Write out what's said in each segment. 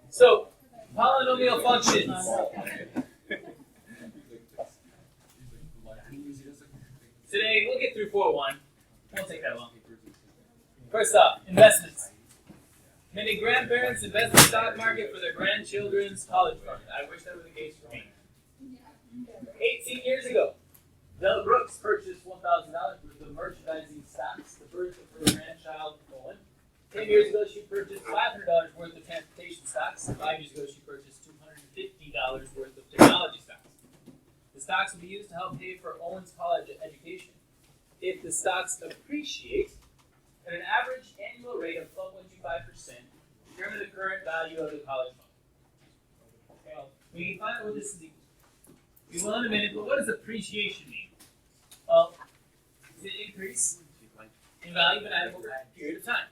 So, polynomial functions. Today, we'll get through 4.1. Won't take that long. First off, investments. Many grandparents invest in the stock market for their grandchildren's college fund. I wish that were the case for me. 18 years ago, Bella Brooks purchased $1,000 worth of merchandising stocks to birth of her grandchild, Owen. 10 years ago, she purchased $500 worth of transportation stocks. 5 years ago, she purchased $250 worth of technology stocks. The stocks will be used to help pay for Owen's college education. If the stocks appreciate at an average annual rate of 12.25%, determine the current value of the college fund. Okay, we can find out what this is equal to. We will in a minute, but what does appreciation mean? Well, it's an increase in value of an item over a period of time.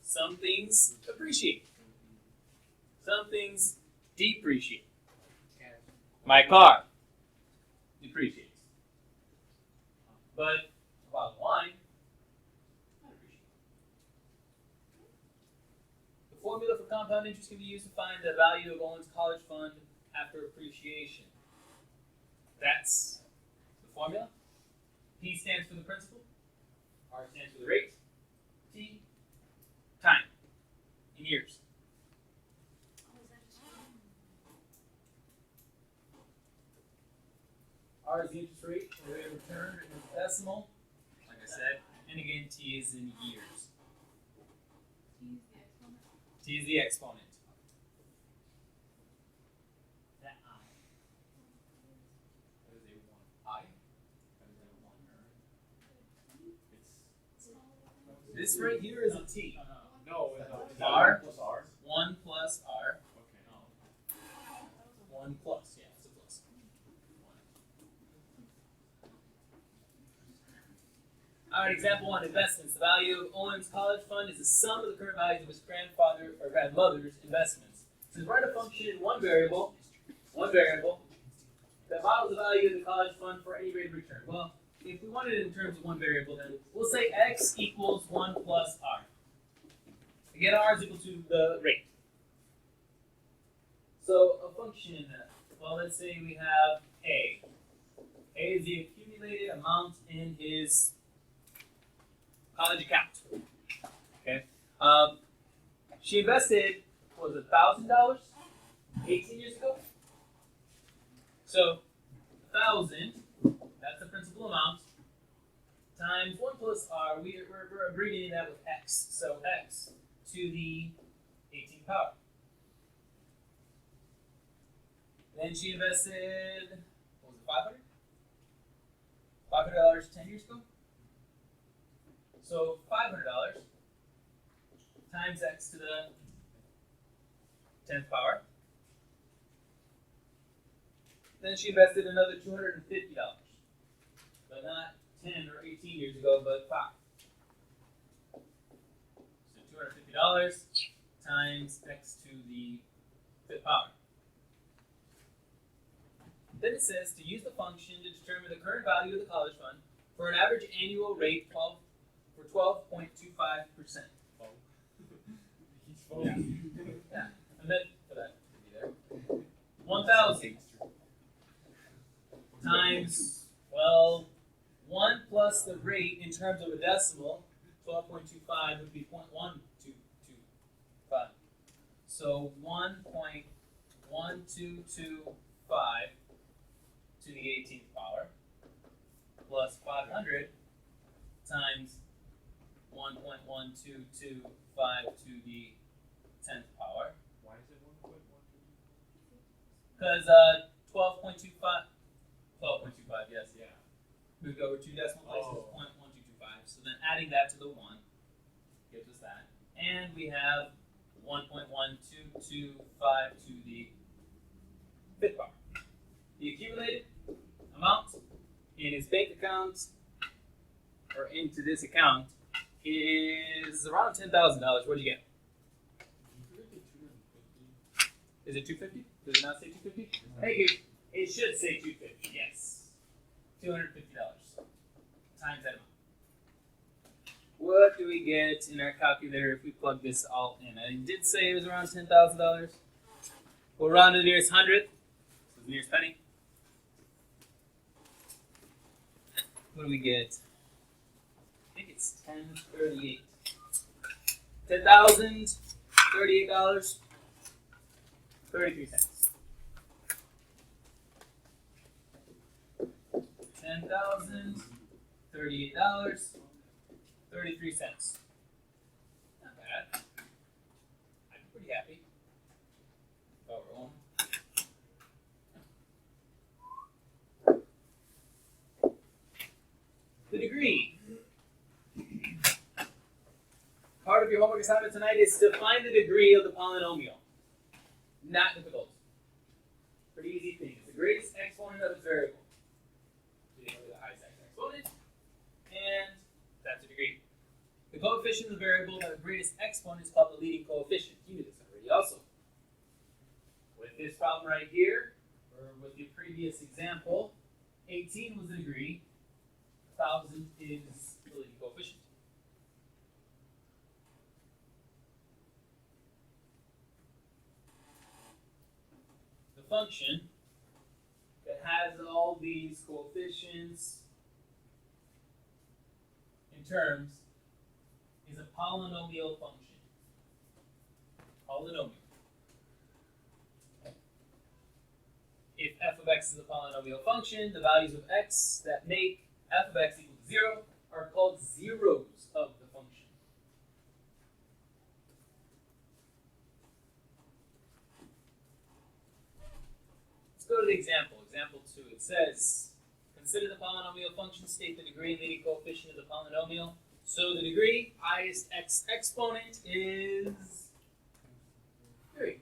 Some things appreciate. Some things depreciate. My car depreciates. But a bottle of wine, not appreciate. The formula for compound interest can be used to find the value of Owen's college fund after appreciation. That's the formula. P stands for the principal. R stands for the rate. T, time, in years. R is the interest rate, the rate of return in decimal, like I said, and again, T is in years. T is the exponent. That I. That is a 1 I. That is a 1 R. This right here is a T. No, R plus R. 1 plus R. Okay. 1 plus, yeah, it's a plus. Alright, example 1, investments. The value of Owen's college fund is the sum of the current values of his grandfather or grandmother's investments. So write a function in one variable, that models the value of the college fund for any rate of return. Well, if we want it in terms of one variable, then we'll say x equals 1 plus r. Again, r is equal to the rate. So a function, well, let's say we have a. A is the accumulated amount in his college account. Okay. She invested, what was it, $1,000 18 years ago? So 1,000, that's the principal amount, times 1 plus r, we're abbreviating that with x. So x to the 18th power. Then she invested, what was it, $500? $500 10 years ago? So $500 times x to the 10th power. Then she invested another $250, but not 10 or 18 years ago, but 5. So $250 times x to the 5th power. Then it says to use the function to determine the current value of the college fund for an average annual rate for 12.25%. Yeah. Yeah. I meant for that to be there. 1,000 times, well, 1 plus the rate in terms of a decimal, 12.25 would be 0.1225. So 1.1225 to the 18th power plus 500 times 1.1225 to the 10th power. Why is it 1.12? Because 12.25, yes, yeah. Moved over 2 decimal places, 0.1225. So then adding that to the 1 gives us that. And we have 1.1225 to the 5th power. The accumulated amount in his bank account, or into this account, is around $10,000. What do you get? Is it 250? Does it not say 250? Thank you. It should say 250. Yes. $250 times that amount. What do we get in our calculator if we plug this all in? I did say it was around $10,000. We'll round to the nearest hundredth, so the nearest penny. What do we get? I think it's $10.38. $10,038. 33 cents. $10,038. 33 cents. Not bad. I'm pretty happy. Oh, roll. The degree. Part of your homework assignment tonight is to find the degree of the polynomial. Not difficult. Pretty easy thing. It's the greatest exponent of its variable. So you know the highest exponent, and that's a degree. The coefficient of the variable by the greatest exponent is called the leading coefficient. You knew this already also. With this problem right here, or with the previous example, 18 was the degree, 1,000 is the leading coefficient. The function that has all these coefficients in terms is a polynomial function. Polynomial. If f of x is a polynomial function, the values of x that make f of x equal to 0 are called zeros of the function. Let's go to the example. Example 2. It says, consider the polynomial function, state the degree and leading coefficient of the polynomial. So the degree, highest x exponent, is 3.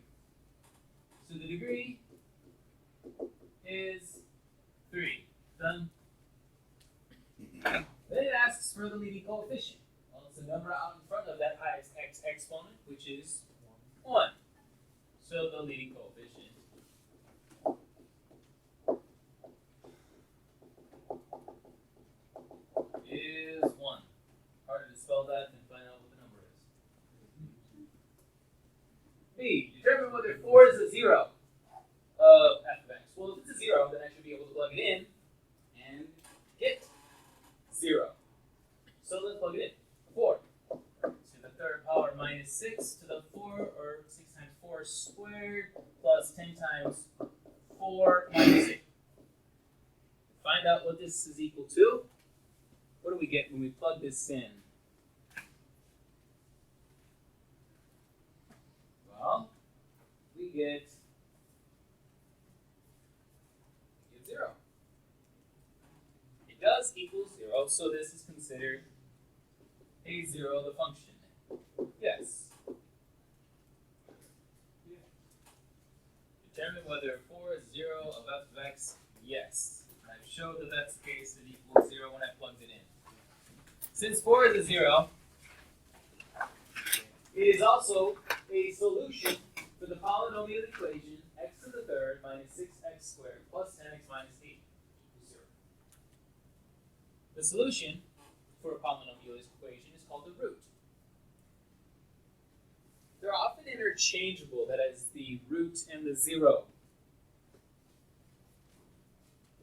So the degree is 3. Done. Then it asks for the leading coefficient. Well, it's the number out in front of that highest x exponent, which is 1. So the leading coefficient is 1. Harder to spell that than find out what the number is. B. Determine whether 4 is a 0 of f of x. Well, if it's a 0, then I should be able to plug it in and get 0. So let's plug it in. 4 to the third power minus 6 to the 4, or 6 times 4 squared, plus 10 times 4 minus 8. Find out what this is equal to. What do we get when we plug this in? Well, we get 0. It does equal 0, so this is considered a 0 of the function. Yes. Determine whether 4 is 0 of f of x. Yes. I've showed that that's the case. It equals 0 when I plugged it in. Since 4 is a 0, it is also a solution for the polynomial equation x to the third minus 6x squared plus 10x minus 8 equals 0. The solution for a polynomial equation is called the root. They're often interchangeable, that is, the root and the 0.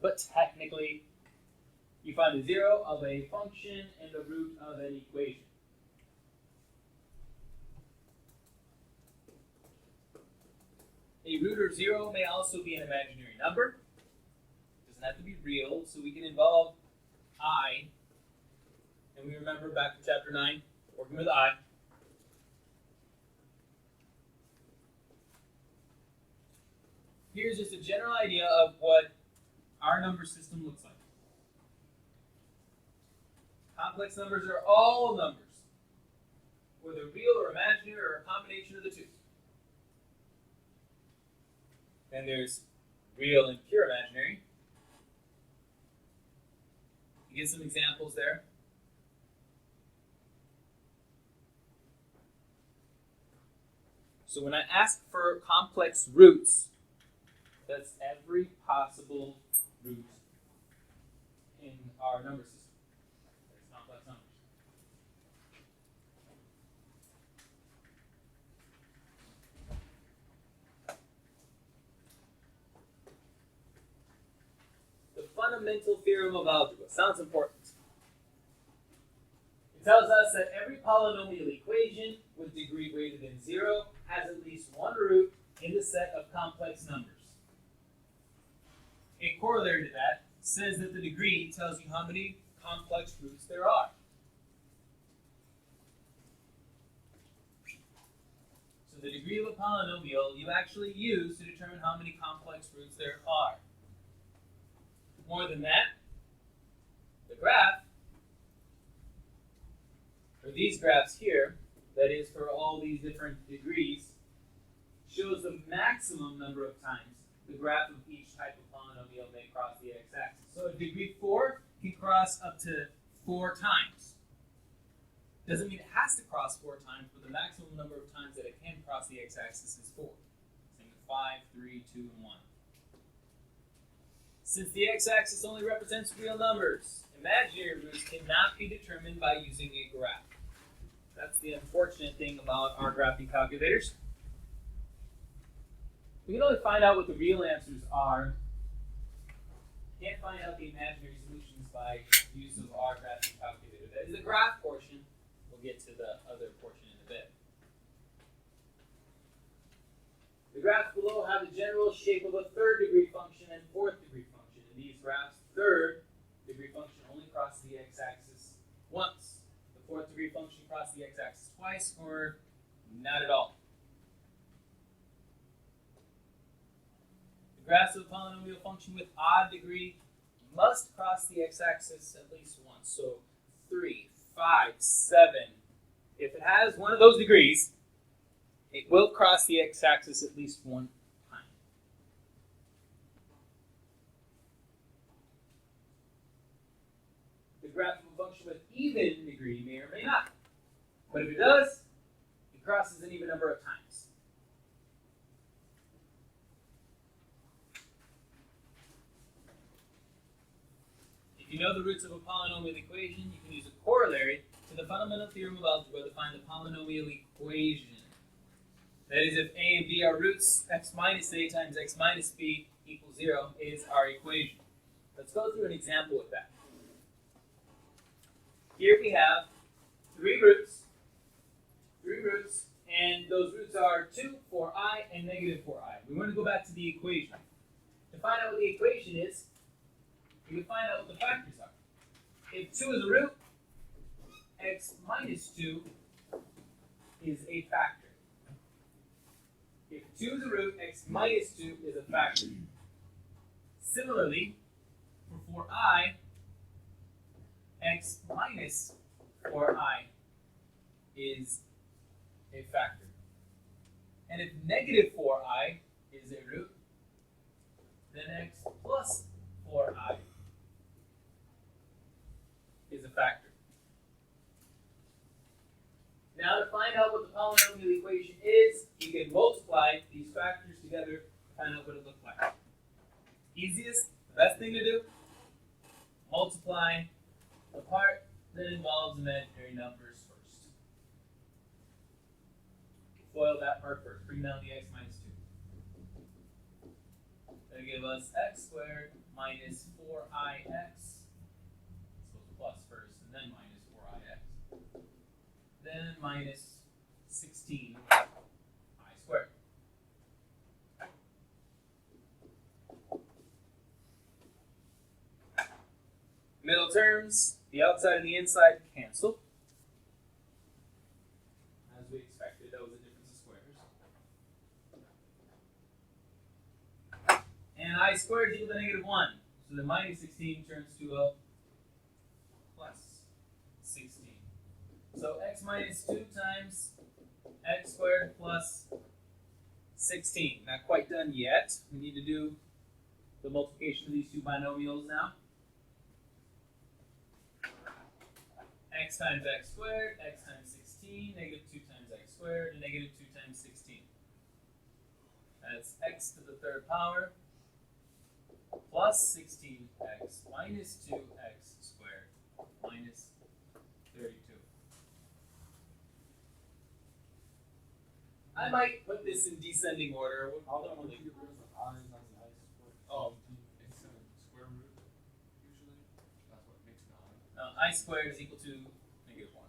But technically, you find the 0 of a function and the root of an equation. A root or 0 may also be an imaginary number. It doesn't have to be real, so we can involve I. And we remember back to chapter 9, working with I. Here's just a general idea of what our number system looks like. Complex numbers are all numbers, whether real or imaginary or a combination of the two. Then there's real and pure imaginary. You get some examples there. So when I ask for complex roots, that's every possible root in our number system. That's complex numbers. fundamental theorem of algebra. Sounds important. It tells us that every polynomial equation with degree greater than 0 has at least one root in the set of complex numbers. A corollary to that says that the degree tells you how many complex roots there are. So the degree of a polynomial you actually use to determine how many complex roots there are. More than that, the graph, or these graphs here, that is for all these different degrees, shows the maximum number of times the graph of each type of polynomial may cross the x-axis. So a degree 4 can cross up to 4 times. Doesn't mean it has to cross 4 times, but the maximum number of times that it can cross the x-axis is 4. Same with 5, 3, 2, and 1. Since the x-axis only represents real numbers, imaginary roots cannot be determined by using a graph. That's the unfortunate thing about our graphing calculators. We can only find out what the real answers are. We can't find out the imaginary solutions by use of our graphing calculator. That is the graph portion. We'll get to the other portion in a bit. The graphs below have the general shape of a third-degree function and fourth-degree function. In these graphs, third-degree function only crosses the x-axis once. The fourth-degree function crosses the x-axis twice, or not at all. The graphs of a polynomial function with odd degree must cross the x-axis at least once. So 3, 5, 7. If it has one of those degrees, it will cross the x-axis at least one time. The graph of a function with even degree may or may not. But if it does, it crosses an even number of times. If you know the roots of a polynomial equation, you can use a corollary to the fundamental theorem of algebra to find the polynomial equation. That is, if a and b are roots, x minus a times x minus b equals 0 is our equation. Let's go through an example of that. Here we have three roots, and those roots are 2, 4i, and negative 4i. We want to go back to the equation. To find out what the equation is, we can find out what the factors are. If 2 is a root, x minus 2 is a factor. If 2 is a root, x minus 2 is a factor. Similarly, for 4i, x minus 4i is a factor. And if negative 4i is a root, then x plus 4i is a factor. Now to find out what the polynomial equation is, you can multiply these factors together to find out what it looks like. Easiest, the best thing to do, multiply the part that involves imaginary numbers first. Foil that part first. Bring down the x minus 2. That'll give us x squared minus 4ix. So plus first, and then minus 4ix. Then minus 16i squared. Middle terms, the outside and the inside cancel. As we expected, that was a difference of squares. And I squared is equal to negative 1. So the minus 16 turns to a plus 16. So x minus 2 times x squared plus 16. Not quite done yet. We need to do the multiplication of these two binomials now. X times x squared, x times 16, negative 2 times x squared, and negative 2 times 16. That's x to the third power plus 16x minus 2x squared minus 32. I might put this in descending order. How do you get rid of the i's on the I squared? Oh. It's a square root. I squared is equal to negative 1.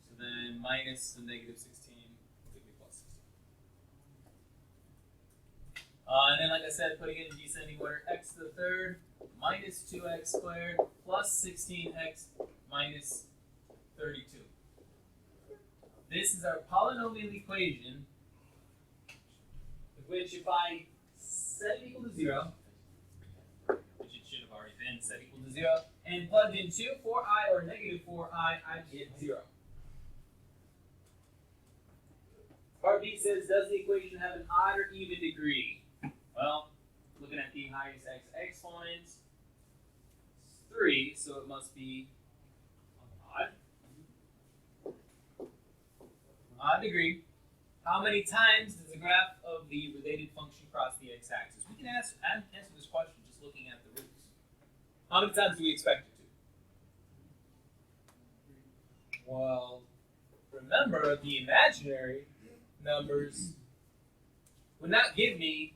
So then minus the negative 16 will give me plus 16. And then, like I said, putting it in descending order, x to the third minus 2x squared plus 16x minus 32. This is our polynomial equation, which if I set it equal to 0, which it should have already been set equal to 0, and plugged in 2 4i or negative 4i, I get 0. Part B says, does the equation have an odd or even degree? Well, looking at the highest x exponent, it's 3, so it must be odd. Odd degree. How many times does the graph of the related function cross the x-axis? We can answer this question just looking at the roots. How many times do we expect it to? Well, remember the imaginary numbers would not give me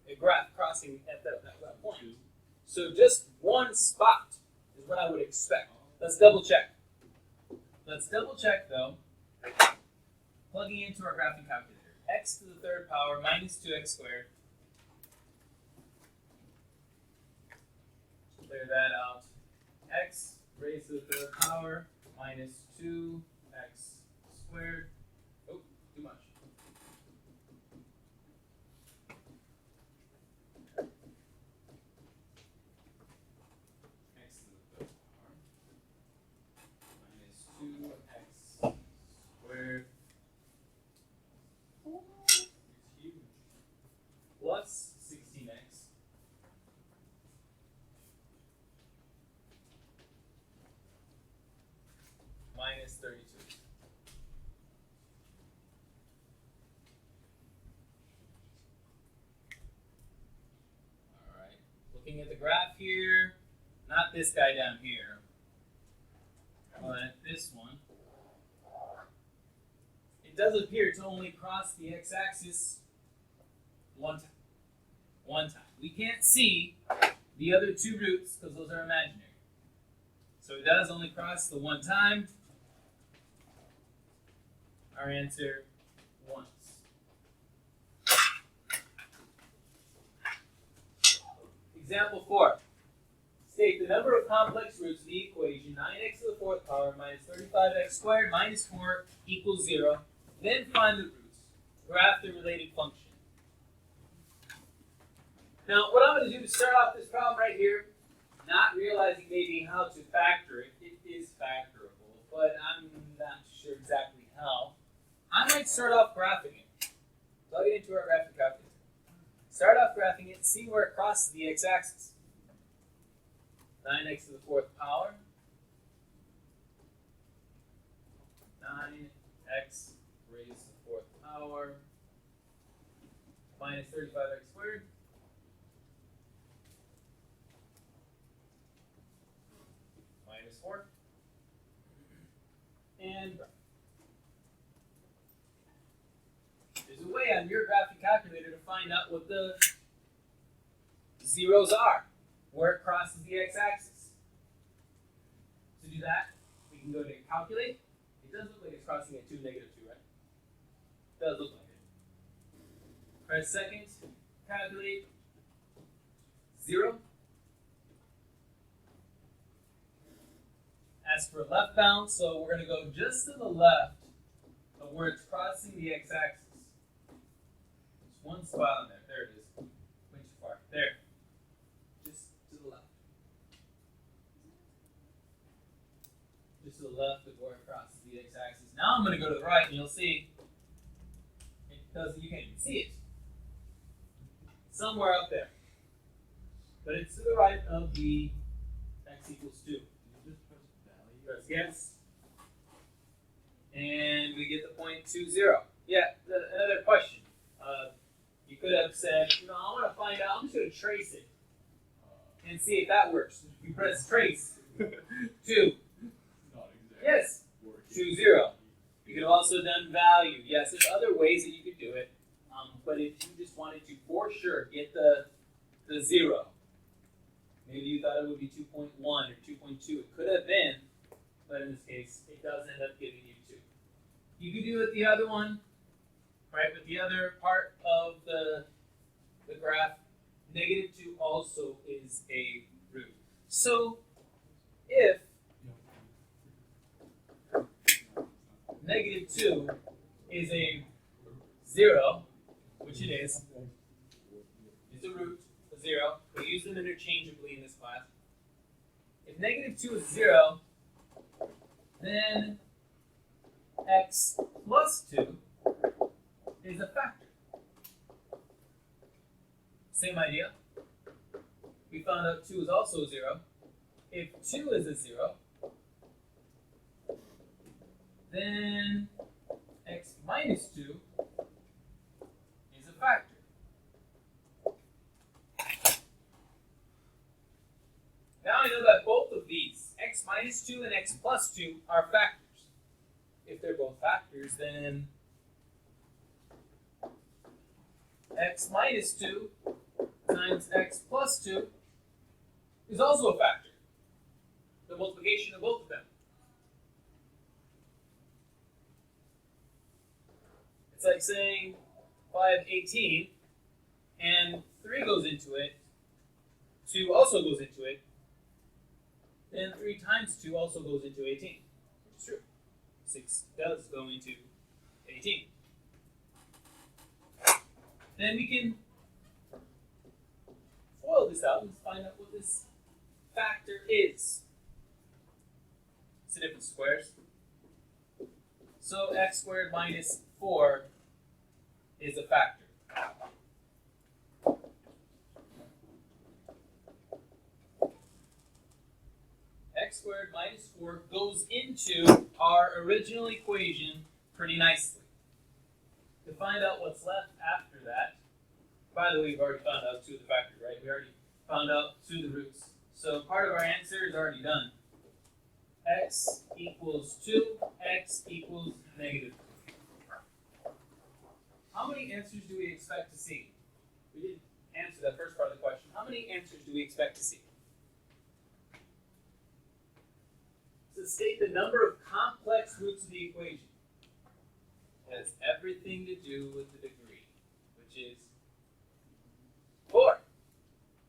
a graph crossing at that point. So just one spot is what I would expect. Let's double check. Let's double check though. Plugging into our graphing calculator. X to the third power minus 2x squared. Clear that out. X raised to the third power minus 2x squared. Oh, too much. X to the third power minus 2x squared. Plus 16x minus 32. All right. Looking at the graph here, not this guy down here, but this one. It does appear to only cross the x-axis one time. One time. We can't see the other two roots because those are imaginary. So it does only cross the one time. Our answer, once. Example 4. State the number of complex roots of the equation 9x to the fourth power minus 35x squared minus 4 equals 0. Then find the roots. Graph the related function. Now, what I'm going to do to start off this problem right here, not realizing maybe how to factor it, it is factorable, but I'm not sure exactly how. I might start off graphing it. Plug it into our graphing calculator. Start off graphing it, see where it crosses the x-axis. 9x to the fourth power. 9x raised to the fourth power minus 35x squared. Minus 4. And there's a way on your graphing calculator to find out what the zeros are, where it crosses the x-axis. To do that, we can go to calculate. It does look like it's crossing at 2, negative 2, right? It does look like it. Press second, calculate 0. As for left bound, so we're going to go just to the left of where it's crossing the x-axis. There's one spot on there. There it is. Way too far. There. Just to the left. Just to the left of where it crosses the x-axis. Now I'm going to go to the right, and you'll see it doesn't. You can't even see it. Somewhere up there. But it's to the right of the x equals 2. Press yes. And we get the point 2, 0. Yeah, another question. You could have said, I want to find out, I'm just going to trace it and see if that works. You press trace. 2. Yes. 2, 0. You could have also done value. Yes, there's other ways that you could do it. But if you just wanted to, for sure, get the 0, Maybe you thought it would be 2.1 or 2.2. It could have been, but in this case, it does end up giving you 2. You could do it the other one, right? With the other part of the graph, negative 2 also is a root. So if negative 2 is a 0, which it is, it's a root, a 0. We use them interchangeably in this class. If negative 2 is 0, then x plus 2 is a factor. Same idea. We found out 2 is also 0. If 2 is a 0, then x minus 2 is a factor. Now I know that both of these, x minus 2 and x plus 2, are factors. If they're both factors, then x minus 2 times x plus 2 is also a factor. The multiplication of both of them. It's like saying 518 and 3 goes into it, 2 also goes into it, then 3 times 2 also goes into 18, which is true. 6 does go into 18. Then we can FOIL this out and find out what this factor is. It's the difference of squares. So x squared minus 4 is a factor. X squared minus 4 goes into our original equation pretty nicely. To find out what's left after that, by the way, we've already found out 2 of the factors, right? We already found out 2 of the roots. So part of our answer is already done. X equals 2, x equals negative 2. How many answers do we expect to see? We didn't answer that first part of the question. How many answers do we expect to see? To state the number of complex roots of the equation. It has everything to do with the degree, which is 4.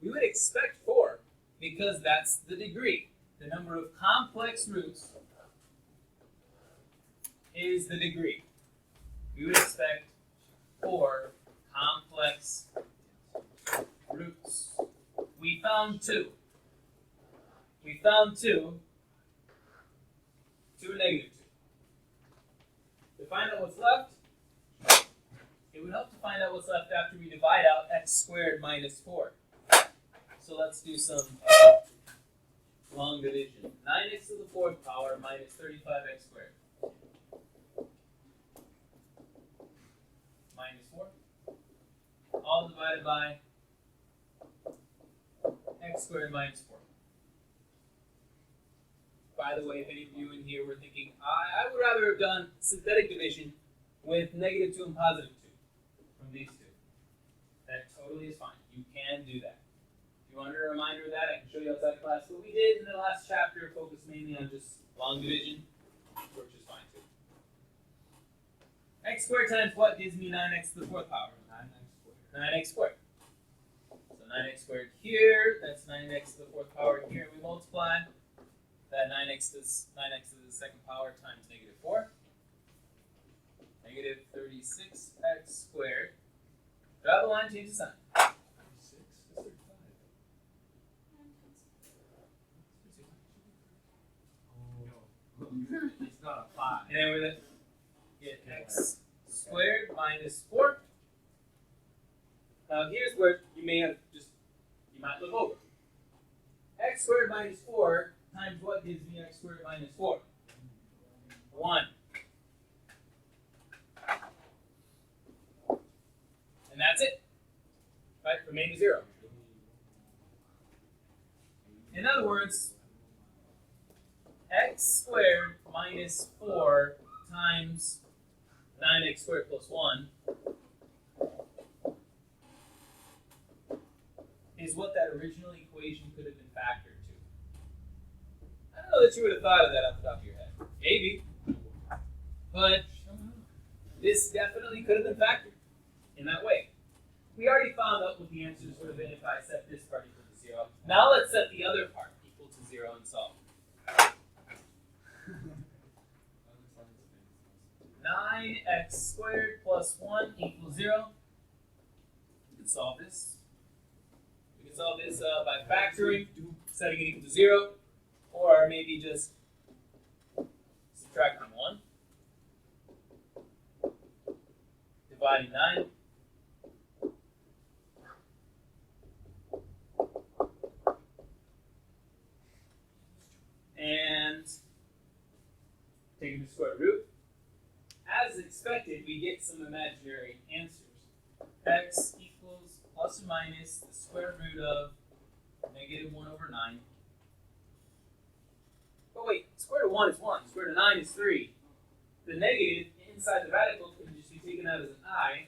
We would expect 4 because that's the degree. The number of complex roots is the degree. We would expect 4 complex roots. We found 2. We found 2. 2 and negative 2. To find out what's left, it would help to find out what's left after we divide out x squared minus 4. So let's do some long division. 9x to the 4th power minus 35x squared. Minus 4. All divided by x squared minus 4. By the way, if any of you in here were thinking, I would rather have done synthetic division with negative 2 and positive 2 from these two. That totally is fine. You can do that. If you wanted a reminder of that, I can show you outside class. What we did in the last chapter focused mainly on just long division, which is fine too. X squared times what gives me 9x to the 4th power? 9x squared. So 9x squared here, that's 9x to the 4th power here. We multiply. That 9x to the 2nd power times negative 4. Negative 36x squared. Draw the line, change the sign. 36 is 35. Oh, no. It's not a 5. And then we're going to get x squared minus 4. Now here's where you might look over. X squared minus 4 times what gives me x squared minus 4? 1. And that's it. Right? Remaining 0. In other words, x squared minus 4 times 9x squared plus 1 is what that original equation could have been factored to? I don't know that you would have thought of that off the top of your head. Maybe. But this definitely could have been factored in that way. We already found out what the answers would have been if I set this part equal to 0. Now let's set the other part equal to 0 and solve. 9x squared plus 1 equals 0. We can solve this. We can solve this by factoring, setting it equal to 0, or maybe just subtracting 1. Dividing 9. And taking the square root. As expected, we get some imaginary answers. X equals plus or minus the square root of negative 1 over 9. But wait, square root of 1 is 1, square root of 9 is 3. The negative inside the radical can just be taken out as an I.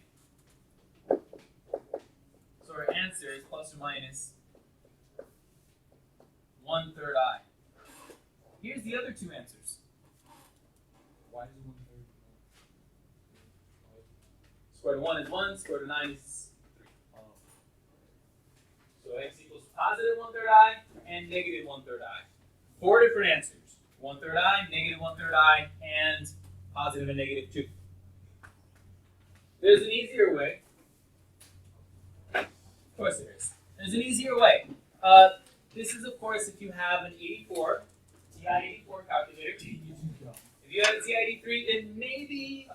So our answer is plus or minus 1/3 I. Here's the other two answers. Why is it 1/3? Square root of 1 is 1, square root of 9 is 3. So x equals positive 1/3 I and negative 1/3 I. 4 different answers. 1/3 I, negative 1/3 I, and positive and negative 2. There's an easier way. Of course there is. There's an easier way. This is, of course, if you have an 84, TI-84 calculator. If you have a TI-83, then maybe,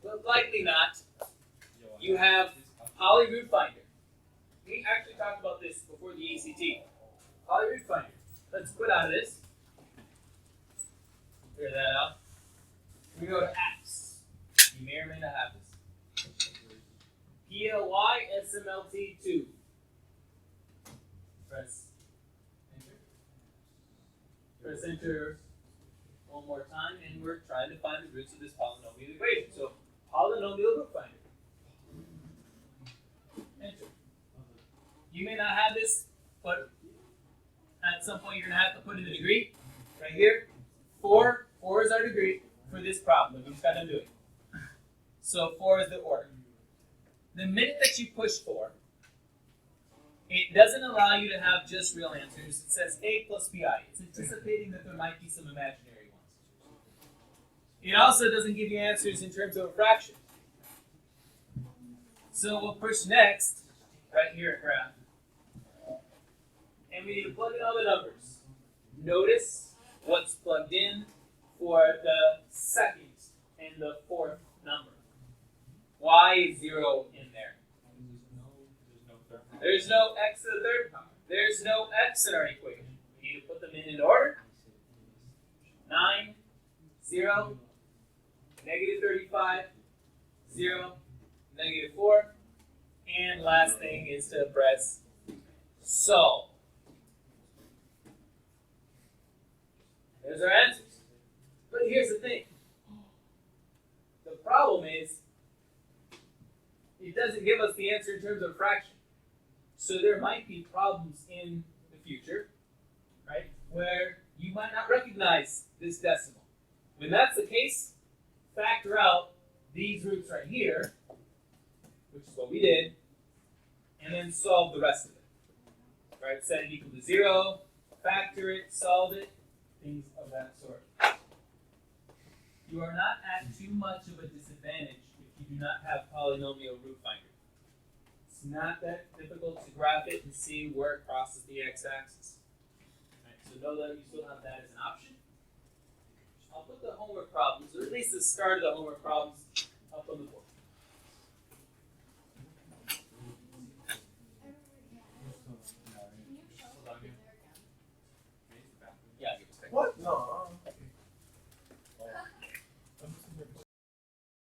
but likely not, you have Polyroot Finder. We actually talked about this before the ACT. Polyroot Finder. Let's quit out of this. Clear that out. We go to apps. You may or may not have this. PLY SMLT2. Press enter. Press enter one more time, and we're trying to find the roots of this polynomial equation. So, polynomial root finder. Enter. You may not have this, but at some point you're going to have to put in the degree. Right here. 4 is our degree for this problem. We just got to do it. So 4 is the order. The minute that you push 4, it doesn't allow you to have just real answers. It says A plus BI. It's anticipating that there might be some imaginary ones. It also doesn't give you answers in terms of a fraction. So we'll push next, right here at graph. And we need to plug in all the numbers. Notice what's plugged in for the second and the fourth number. Why is 0 in there? There's no x to the third power. There's no x in our equation. We need to put them in order. 9, 0, negative 35, 0, negative 4. And last thing is to press solve. There's our answers. But here's the thing. The problem is, it doesn't give us the answer in terms of fraction. So there might be problems in the future, right, where you might not recognize this decimal. When that's the case, factor out these roots right here, which is what we did, and then solve the rest of it. Right, set it equal to 0, factor it, solve it, things of that sort. You are not at too much of a disadvantage if you do not have polynomial root finder. It's not that difficult to graph it and see where it crosses the x-axis. Right, so know that you still have that as an option. I'll put the homework problems, or at least the start of the homework problems, up on the board.